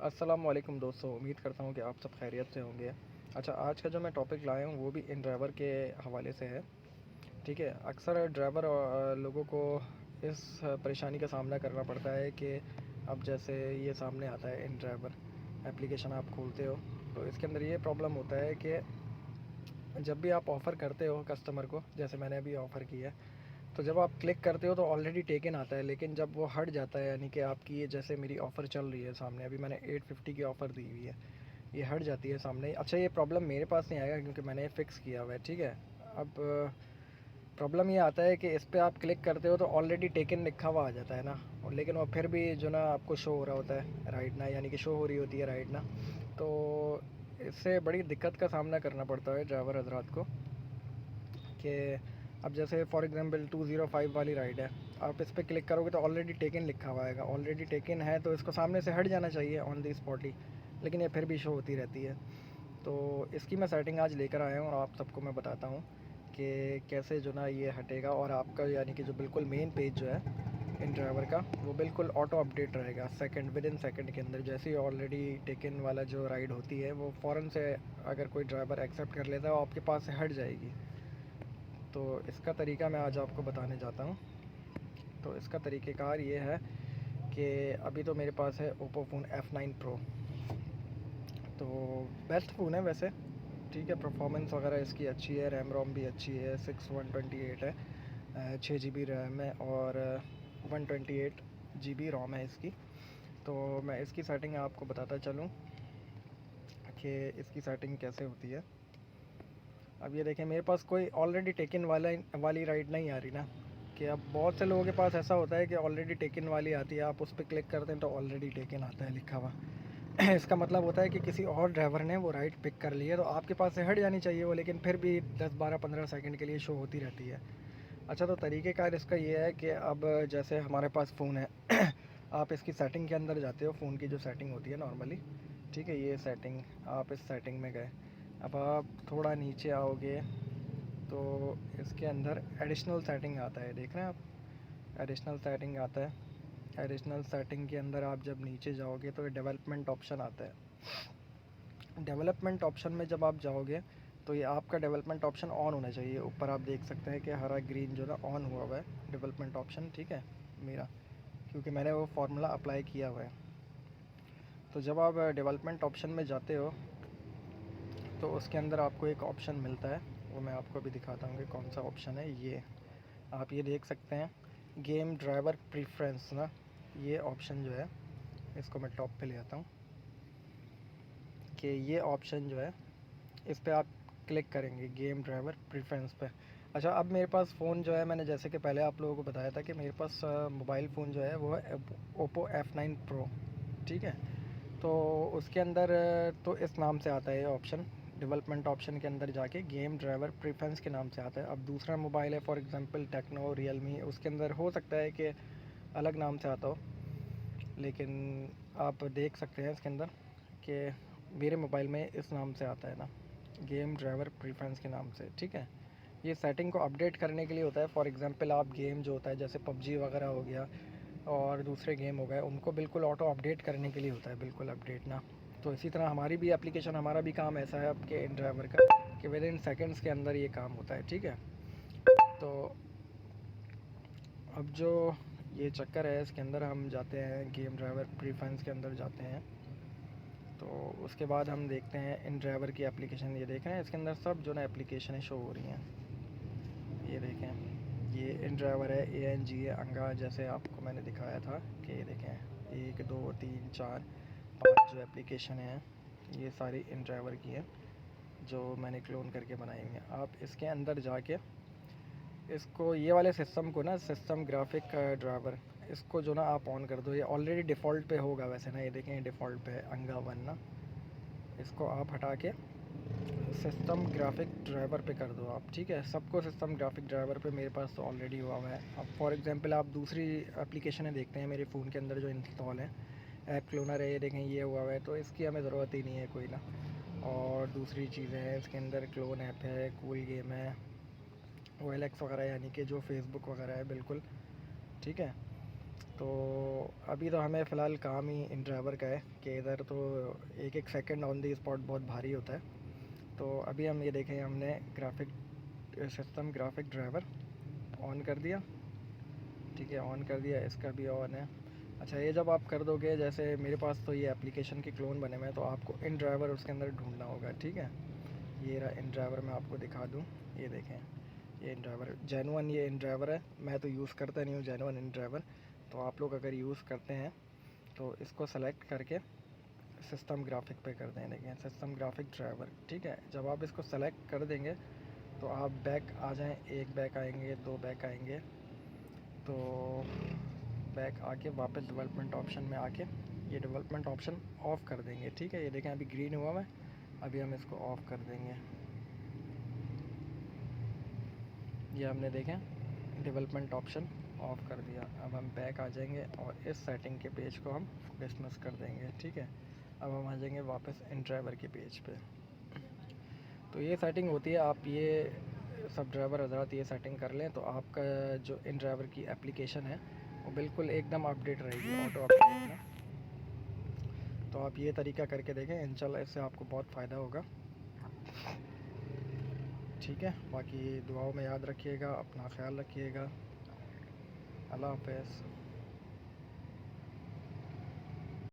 अस्सलाम वालेकुम दोस्तों, उम्मीद करता हूँ कि आप सब खैरियत से होंगे। अच्छा, आज का जो मैं टॉपिक लाया हूँ वो भी इन ड्राइवर के हवाले से है। ठीक है, अक्सर ड्राइवर लोगों को इस परेशानी का सामना करना पड़ता है कि अब जैसे ये सामने आता है इन ड्राइवर एप्लीकेशन आप खोलते हो, तो इसके अंदर ये प्रॉब्लम होता है कि जब भी आप ऑफ़र करते हो कस्टमर को, जैसे मैंने अभी ऑफ़र किया, तो जब आप क्लिक करते हो तो ऑलरेडी टेकन आता है, लेकिन जब वो हट जाता है, यानी कि आपकी ये जैसे मेरी ऑफ़र चल रही है सामने, अभी मैंने 850 की ऑफ़र दी हुई है, ये हट जाती है सामने। अच्छा, ये प्रॉब्लम मेरे पास नहीं आएगा क्योंकि मैंने फ़िक्स किया हुआ है। ठीक है, अब प्रॉब्लम ये आता है कि इस पे आप क्लिक करते हो तो ऑलरेडी टेकन लिखा हुआ आ जाता है ना, और लेकिन वो फिर भी जो ना आपको शो हो रहा होता है राइट ना, यानी कि शो हो रही होती है राइट ना। तो इससे बड़ी दिक्कत का सामना करना पड़ता है ड्राइवर हजरात को कि अब जैसे फॉर एग्ज़ाम्पल 205 वाली राइड है, आप इस पर क्लिक करोगे तो ऑलरेडी टेकन लिखा हुआ आएगा। ऑलरेडी टेकन है तो इसको सामने से हट जाना चाहिए ऑन दी स्पॉट ही, लेकिन ये फिर भी शो होती रहती है। तो इसकी मैं सेटिंग आज लेकर आया हूँ और आप सबको मैं बताता हूँ कि कैसे जो ना ये हटेगा, और आपका यानी कि जो बिल्कुल मेन पेज जो है इन ड्राइवर का, वो बिल्कुल ऑटो अपडेट रहेगा सेकंड, विद इन सेकंड के अंदर। जैसे ही ऑलरेडी टेकन वाला जो राइड होती है वो फ़ौरन से अगर कोई ड्राइवर एक्सेप्ट कर लेता है वो आपके पास से हट जाएगी। तो इसका तरीका मैं आज आपको बताने जाता हूँ। तो इसका तरीक़ेकार ये है कि अभी तो मेरे पास है ओप्पो फ़ोन F9 प्रो, तो बेस्ट फ़ोन है वैसे। ठीक है, परफॉर्मेंस वगैरह इसकी अच्छी है, रैम रोम भी अच्छी है, 6128 है, 6 GB रैम है और 128 GB रोम है इसकी। तो मैं इसकी सेटिंग आपको बताता चलूँ कि इसकी सेटिंग कैसे होती है। अब ये देखें, मेरे पास कोई ऑलरेडी टेकन वाली राइड नहीं आ रही ना, कि अब बहुत से लोगों के पास ऐसा होता है कि ऑलरेडी टेकन वाली आती है, आप उस पर क्लिक करते हैं तो ऑलरेडी टेकन आता है लिखा हुआ। इसका मतलब होता है कि किसी और ड्राइवर ने वो राइड पिक कर ली है, तो आपके पास से हट जानी चाहिए वो, लेकिन फिर भी 10-12-15 सेकंड के लिए शो होती रहती है। अच्छा, तो तरीक़ेकार इसका ये है कि अब जैसे हमारे पास फ़ोन है आप इसकी सेटिंग के अंदर जाते हो, फ़ोन की जो सेटिंग होती है नॉर्मली। ठीक है, ये सेटिंग, आप इस सेटिंग में गए। अब आप थोड़ा नीचे आओगे तो इसके अंदर एडिशनल सेटिंग आता है, देख रहे हैं आप, एडिशनल सेटिंग आता है। एडिशनल सेटिंग के अंदर आप जब नीचे जाओगे तो डेवलपमेंट ऑप्शन आता है। डेवलपमेंट ऑप्शन में जब आप जाओगे तो ये आपका डेवलपमेंट ऑप्शन ऑन होना चाहिए। ऊपर आप देख सकते हैं कि हरा ग्रीन जो ना ऑन हुआ हुआ है डेवलपमेंट ऑप्शन। ठीक है, मेरा, क्योंकि मैंने वो फार्मूला अप्लाई किया हुआ है। तो जब आप डेवलपमेंट ऑप्शन में जाते हो तो उसके अंदर आपको एक ऑप्शन मिलता है, वो मैं आपको अभी दिखाता हूँ कि कौन सा ऑप्शन है। ये आप ये देख सकते हैं, गेम ड्राइवर प्रीफ्रेंस ना, ये ऑप्शन जो है, इसको मैं टॉप पे ले आता हूँ कि ये ऑप्शन जो है इस पे आप क्लिक करेंगे गेम ड्राइवर प्रीफ्रेंस पे। अच्छा, अब मेरे पास फ़ोन जो है, मैंने जैसे कि पहले आप लोगों को बताया था कि मेरे पास मोबाइल फ़ोन जो है वो है ओप्पो F9 प्रो। ठीक है, तो उसके अंदर तो इस नाम से आता है ये ऑप्शन, डेवलपमेंट ऑप्शन के अंदर जाके गेम ड्राइवर प्रेफरेंस के नाम से आता है। अब दूसरा मोबाइल है फॉर एग्जांपल टेक्नो, रियलमी, उसके अंदर हो सकता है कि अलग नाम से आता हो, लेकिन आप देख सकते हैं इसके अंदर कि मेरे मोबाइल में इस नाम से आता है ना, गेम ड्राइवर प्रेफरेंस के नाम से। ठीक है, ये सेटिंग को अपडेट करने के लिए होता है। फॉर एग्जांपल आप गेम जो होता है जैसे पबजी वगैरह हो गया और दूसरे गेम हो गए, उनको बिल्कुल ऑटो अपडेट करने के लिए होता है, बिल्कुल अपडेट ना। तो इसी तरह हमारी भी एप्लीकेशन, हमारा भी काम ऐसा है आपके इन ड्राइवर का कि विद इन सेकेंड्स के अंदर ये काम होता है। ठीक है, तो अब जो ये चक्कर है इसके अंदर हम जाते हैं, गेम ड्राइवर प्रीफरेंस के अंदर जाते हैं, तो उसके बाद हम देखते हैं इन ड्राइवर की एप्लीकेशन। ये देख रहे हैं इसके अंदर सब जो ना एप्लीकेशनें शो हो रही हैं, ये देखें, ये इन ड्राइवर है, ANG है, अंगा, जैसे आपको मैंने दिखाया था कि ये देखें 1 2 3 4 5 जो एप्लीकेशन हैं ये सारी इन ड्राइवर की हैं जो मैंने क्लोन करके बनाई हुई हैं। आप इसके अंदर जाके इसको, ये वाले सिस्टम को ना, सिस्टम ग्राफिक ड्राइवर, इसको जो ना आप ऑन कर दो। ये ऑलरेडी डिफ़ॉल्ट पे होगा वैसे ना, ये देखें डिफ़ॉल्ट पे है अंगा 1 ना, इसको आप हटा के सिस्टम ग्राफिक ड्राइवर पे कर दो आप। ठीक है, सबको सिस्टम ग्राफिक ड्राइवर पे मेरे पास तो ऑलरेडी हुआ हुआ है। अब फॉर एग्जांपल आप दूसरी एप्लीकेशनें देखते हैं मेरे फ़ोन के अंदर जो इंस्टॉल है, ऐप क्लोनर है, ये देखें ये हुआ हुआ है, तो इसकी हमें ज़रूरत ही नहीं है कोई ना। और दूसरी चीज़ें हैं इसके अंदर, क्लोन ऐप है, कूल गेम है, OLX वगैरह, यानी कि जो फेसबुक वगैरह है, बिल्कुल। ठीक है, तो अभी तो हमें फ़िलहाल काम ही इन ड्राइवर का है कि इधर तो एक एक सेकंड ऑन दी स्पॉट बहुत भारी होता है। तो अभी हम ये देखें, हमने graphic system graphic driver on कर दिया। ठीक है, ऑन कर दिया, इसका भी ऑन है। अच्छा, ये जब आप कर दोगे, जैसे मेरे पास तो ये एप्लीकेशन के क्लोन बने हुए हैं, तो आपको इन ड्राइवर उसके अंदर ढूंढना होगा। ठीक है, ये रहा इन ड्राइवर, मैं आपको दिखा दूँ। ये देखें, ये इन ड्राइवर जेनुअन ये इन ड्राइवर है। मैं तो यूज़ करता नहीं हूँ जेनुअन इन ड्राइवर, तो आप लोग अगर यूज़ करते हैं तो इसको सेलेक्ट करके सिस्टम ग्राफिक पे कर दें। देखें, सिस्टम ग्राफिक ड्राइवर। ठीक है, जब आप इसको सेलेक्ट कर देंगे तो आप बैक आ जाएं, एक बैक आएंगे, दो बैक आएंगे। तो बैक आके वापस डेवलपमेंट ऑप्शन में आके ये डेवलपमेंट ऑप्शन ऑफ़ कर देंगे। ठीक है, ये देखें अभी ग्रीन हुआ है, अभी हम इसको ऑफ़ कर देंगे। ये हमने देखें डेवलपमेंट ऑप्शन ऑफ़ कर दिया। अब हम बैक आ जाएंगे और इस सेटिंग के पेज को हम डिसमिस कर देंगे। ठीक है, अब हम आ जाएंगे वापस इन ड्राइवर के पेज पे। तो ये सेटिंग होती है, आप ये सब ड्राइवर हज़रात ये सेटिंग कर लें तो आपका जो इन ड्राइवर की एप्लीकेशन है वो बिल्कुल एकदम अपडेट रहेगी, ऑटो अपडेट में। तो आप ये तरीका करके देखें, इंशाल्लाह इससे आपको बहुत फ़ायदा होगा। ठीक है, बाकी दुआओं में याद रखिएगा, अपना ख्याल रखिएगा। अल्लाह हाफ़िज़।